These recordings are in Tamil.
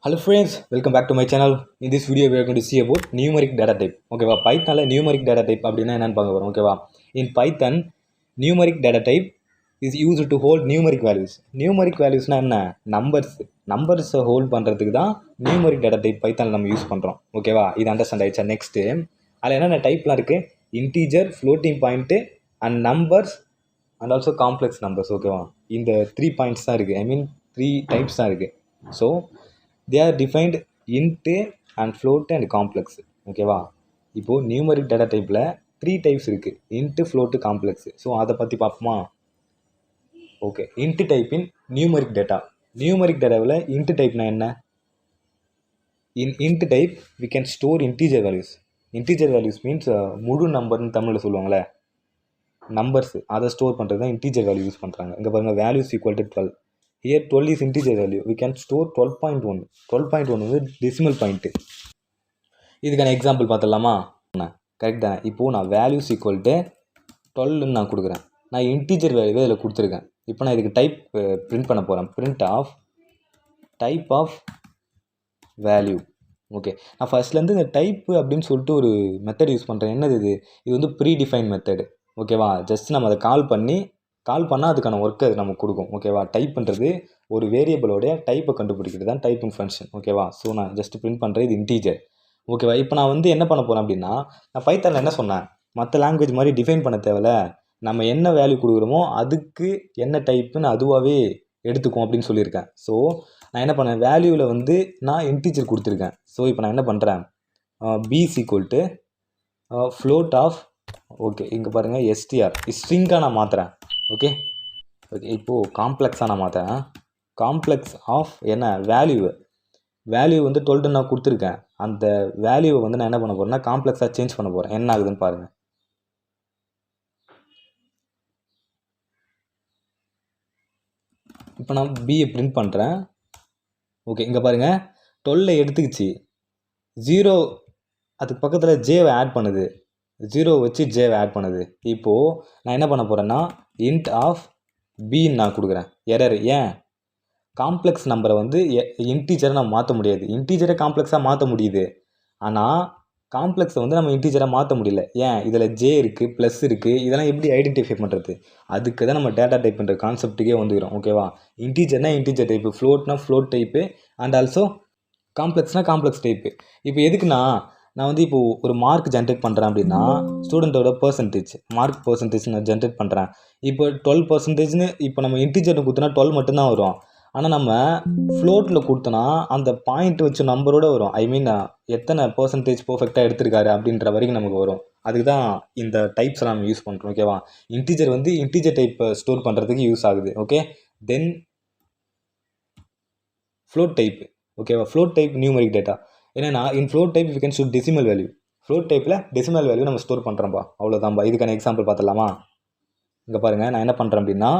Hello friends, welcome back to my channel. In this video we are going to see about numeric data type. ஓகேவா பைத்தான்ல numeric data type அப்படின்னா என்னன்னு பார்க்க போறோம். ஓகேவா in Python numeric data type is used to hold numeric values. Numeric valuesனா என்ன? நம்பர்ஸ் ஹோல்ட் பண்றதுக்கு தான் numeric data type பைத்தான்ல நம்ம யூஸ் பண்றோம். ஓகேவா இது அண்டர்ஸ்டாண்ட் ஆயிடுச்சா? நெக்ஸ்ட் அதில் என்னென்ன டைப்லாம் இருக்கு? Integer, floating point and numbers and also complex numbers. ஓகேவா இந்த 3 பாயிண்ட்ஸ் தான் இருக்குது. ஐ மீன் 3 டைப்ஸ் தான் இருக்குது. So they are defined int and float and complex. ஓகேவா இப்போது நியூமரிக் டேட்டா டைப்பில் 3 டைப்ஸ் இருக்குது, இன்ட்டு, ஃப்ளோட்டு, காம்ப்ளெக்ஸ். ஸோ அதை பற்றி பார்ப்போமா? ஓகே, இன்ட்டு டைப்பின் நியூமரிக் டேட்டாவில் இன்ட்டு டைப்னா என்ன? In int type we can store integer values means முழு நம்பர்னு தமிழில் சொல்லுவாங்களே, நம்பர்ஸ் அதை ஸ்டோர் பண்ணுறது தான் இன்டீஜர் வேல்யூ யூஸ் பண்ணுறாங்க. இங்கே பாருங்கள், values equal to 12. Here 12 is integer value. We can store 12.1. 12.1 வந்து டெசிமல் பாயிண்ட்டு. இதுக்கான எக்ஸாம்பிள் பார்த்துடலாமா? கரெக்ட் தான். இப்போது நான் வேல்யூஸ் ஈக்குவல் டு 12ன்னு நான் கொடுக்குறேன். நான் இன்டீஜர் வேல்யூவே இதில் கொடுத்துருக்கேன். இப்போ நான் இதுக்கு டைப் பிரிண்ட் பண்ண போகிறேன். Print of type of value. Okay, நான் ஃபர்ஸ்ட்லேருந்து இந்த டைப்பு அப்படின்னு சொல்லிட்டு ஒரு மெத்தட் யூஸ் பண்ணுறேன். என்னது இது? இது வந்து ப்ரீ டிஃபைன் மெத்தடு. ஓகேவா ஜஸ்ட் நம்ம அதை கால் பண்ணால் அதுக்கான ஒர்க்கு அது நமக்கு கொடுக்கும். ஓகேவா டைப் பண்ணுறது ஒரு வேரியபிளோடைய டைப்பை கண்டுபிடிக்கிறது தான் டைப்பிங் ஃபங்க்ஷன். ஓகேவா ஸோ நான் ஜஸ்ட் பிரிண்ட் பண்ணுறது இது இன்டீஜர். ஓகேவா இப்போ நான் வந்து என்ன பண்ண போகிறேன் அப்படின்னா, நான் பைத்தானில் என்ன சொன்னேன், மற்ற லாங்குவேஜ் மாதிரி டிஃபைன் பண்ண தேவையில்ல, நம்ம என்ன வேல்யூ கொடுக்குறோமோ அதுக்கு என்ன டைப்புன்னு அதுவாகவே எடுத்துக்கும் அப்படின்னு சொல்லியிருக்கேன். ஸோ நான் என்ன பண்ணேன், வேல்யூவில் வந்து நான் இன்டீஜர் கொடுத்துருக்கேன். ஸோ இப்போ நான் என்ன பண்ணுறேன், b is equal to float of, okay இங்கே பாருங்கள், str ஸ்ட்ரிங்காக நான் மாற்றுறேன். ஓகே இப்போது காம்ப்ளெக்ஸாக நான் மாற்றேன். காம்ப்ளெக்ஸ் ஆஃப் என்ன, வேல்யூ வந்து 12 நான் கொடுத்துருக்கேன். அந்த வேல்யூவை வந்து நான் என்ன பண்ண போகிறேன்னா காம்ப்ளெக்ஸாக சேஞ்ச் பண்ண போகிறேன். என்ன ஆகுதுன்னு பாருங்கள். இப்போ நான் பியை பிரிண்ட் பண்ணுறேன். ஓகே இங்கே பாருங்கள், 12 எடுத்துக்கிச்சு, 0 அதுக்கு பக்கத்தில் ஜேவை ஆட் பண்ணுது, 0 வச்சு ஜேவை ஆட் பண்ணுது. இப்போது நான் என்ன பண்ண போகிறேன்னா இன்ட் ஆஃப் பின்னு நான் கொடுக்குறேன். எரர் ஏன், காம்ப்ளெக்ஸ் நம்பரை வந்து இன்டீஜரை நம்ம மாற்ற முடியாது. இன்டீஜரை காம்ப்ளெக்ஸாக மாற்ற முடியுது, ஆனால் காம்ப்ளெக்ஸை வந்து நம்ம இன்டீஜராக மாற்ற முடியல. ஏன், இதில் ஜே இருக்குது, ப்ளஸ் இருக்குது, இதெல்லாம் எப்படி ஐடென்டிஃபை பண்ணுறது? அதுக்கு தான் நம்ம டேட்டா டைப் பண்ணுற கான்செப்ட்டுக்கே வந்துக்கிறோம். ஓகேவா இன்டீஜர்னால் இன்டீஜர் டைப்பு, ஃப்ளோட்னா ஃப்ளோட் டைப்பு, அண்ட் ஆல்சோ காம்ப்ளெக்ஸ்னால் காம்ப்ளெக்ஸ் டைப்பு. இப்போ எதுக்குன்னா, நான் வந்து இப்போது ஒரு மார்க் ஜென்ரேட் பண்ணுறேன் அப்படின்னா ஸ்டூடெண்ட்டோட மார்க் பர்சன்டேஜ் நான் ஜென்ரேட் பண்ணுறேன். இப்போ 12%ன்னு இப்போ நம்ம இன்டீஜர்னு கொடுத்தோன்னா 12 மட்டும்தான் வரும். ஆனால் நம்ம ஃப்ளோட்டில் கொடுத்தோன்னா அந்த பாயிண்ட் வச்சு நம்பரோடு வரும். ஐ மீன் எத்தனை பர்சன்டேஜ் பர்ஃபெக்டாக எடுத்திருக்காரு அப்படின்ற வரைக்கும் நமக்கு வரும். அதுக்கு தான் இந்த டைப்ஸ் நம்ம யூஸ் பண்ணுறோம். ஓகேவா இன்டீஜர் வந்து இன்டீஜர் டைப்பை ஸ்டோர் பண்ணுறதுக்கு யூஸ் ஆகுது. Okay then float type. ஓகேவா ஃப்ளோட் டைப் நியூமரிக் டேட்டா என்னன்னா, in float type we can store decimal value. Float டைப்பில் டெசிமல் வேல்யூ நம்ம ஸ்டோர் பண்ணுறோம்ப்பா, அவ்வளோதான்ப்பா. இதுக்கான எக்ஸாம்பிள் பார்த்துடலாமா? இங்கே பாருங்கள், நான் என்ன பண்ணுறேன் அப்படின்னா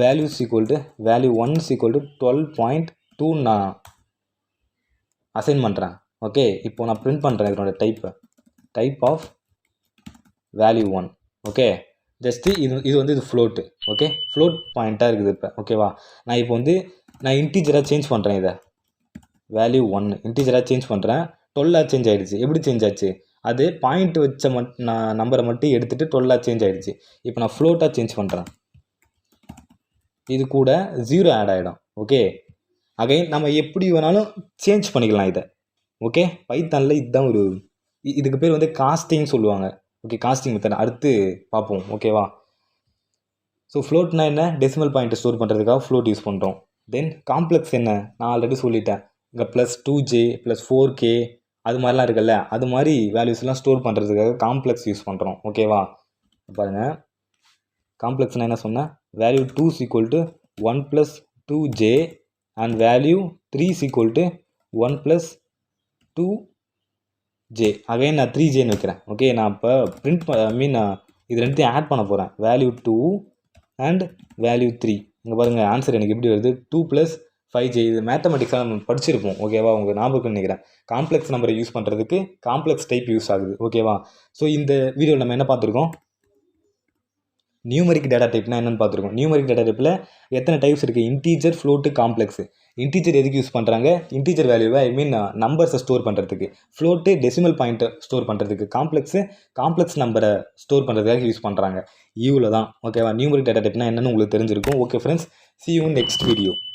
values equal to value 1 is equal to 12.2 நான் அசைன் பண்ணுறேன். ஓகே இப்போ நான் பிரிண்ட் பண்ணுறேன் இதனோட type of value 1. Okay just இது வந்து இது ஃப்ளோட்டு. ஓகே ஃப்ளோட் பாயிண்ட்டாக இருக்குது இப்போ. ஓகேவா நான் இப்போ வந்து நான் இன்டீஜராக சேஞ்ச் பண்ணுறேன். இதை வேல்யூ 1 இன்டீஜராக சேஞ்ச் பண்ணுறேன். 12ஆக சேஞ்ச் ஆகிடுச்சு. எப்படி சேஞ்ச் ஆச்சு, அது பாயிண்ட் வச்ச நான் நம்பரை மட்டும் எடுத்துகிட்டு 12ஆக சேஞ்ச் ஆகிடுச்சு. இப்போ நான் ஃப்ளோட்டாக சேஞ்ச் பண்ணுறேன், இது கூட 0 ஆட் ஆகிடும். ஓகே அகைன் நம்ம எப்படி வேணாலும் சேஞ்ச் பண்ணிக்கலாம் இதை. ஓகே பைத்தானில் இதுதான் இதுக்கு பேர் வந்து காஸ்டிங் சொல்லுவாங்க. ஓகே காஸ்டிங் மெத்தட் அடுத்து பார்ப்போம். ஓகேவா ஸோ ஃப்ளோட்னா என்ன, டெசிமல் பாயிண்ட்டை ஸ்டோர் பண்ணுறதுக்காக ஃப்ளோட் யூஸ் பண்ணுறோம். தென் காம்ப்ளெக்ஸ் என்ன, நான் ஆல்ரெடி சொல்லிட்டேன். இங்கே +2j +4k அது மாதிரிலாம் இருக்குல்ல, அது மாதிரி வேல்யூஸ்லாம் ஸ்டோர் பண்ணுறதுக்காக காம்ப்ளெக்ஸ் யூஸ் பண்ணுறோம். ஓகேவா பாருங்கள், காம்ப்ளெக்ஸ்னால் என்ன சொன்னேன், value 2 is equal to 1 + 2j and value 3 is equal to 1 + 2j. Again நான் 3jன்னு வைக்கிறேன். ஓகே நான் இப்போ பிரிண்ட் இது ரெண்டுத்தையும் ஆட் பண்ண போகிறேன், வேல்யூ 2 அண்ட் வேல்யூ 3. இங்கே பாருங்கள் ஆன்சர் எனக்கு எப்படி வருது, 2 + 5j. இது மேத்தமெட்டிக்ஸாக நம்ம படிச்சிருப்போம். ஓகேவா உங்கள் ஞாபகம் நினைக்கிறேன். காம்ப்ளெக்ஸ் நம்பரை யூஸ் பண்ணுறதுக்கு காம்ப்ளெக்ஸ் டைப் யூஸ் ஆகுது. ஓகேவா ஸோ இந்த வீடியோவில் நம்ம என்ன பார்த்துருக்கோம், நியூமரிக் டேட்டா டைப்னா என்னென்னு பார்த்துருக்கோம். நியூமரிக் டேட்டா டைப்பில் எத்தனை டைப்ஸ் இருக்குது? Integer, float, complex. இன்டீஜர் எதுக்கு யூஸ் பண்ணுறாங்க? இன்டீஜர் வேல்யூவை நம்பர்ஸை ஸ்டோர் பண்ணுறதுக்கு. ஃப்ளோட்டு டெசிமல் பாயிண்ட்டை ஸ்டோர் பண்ணுறதுக்கு. காம்ப்ளெக்ஸ் நம்பரை ஸ்டோர் பண்ணுறதுக்காக யூஸ் பண்ணுறாங்க. இவ்வளோ தான். ஓகேவா? நியூமரிக் டேட்டா டைப்னா என்னென்னு உங்களுக்கு தெரிஞ்சிருக்கும். Okay friends, see you in next video.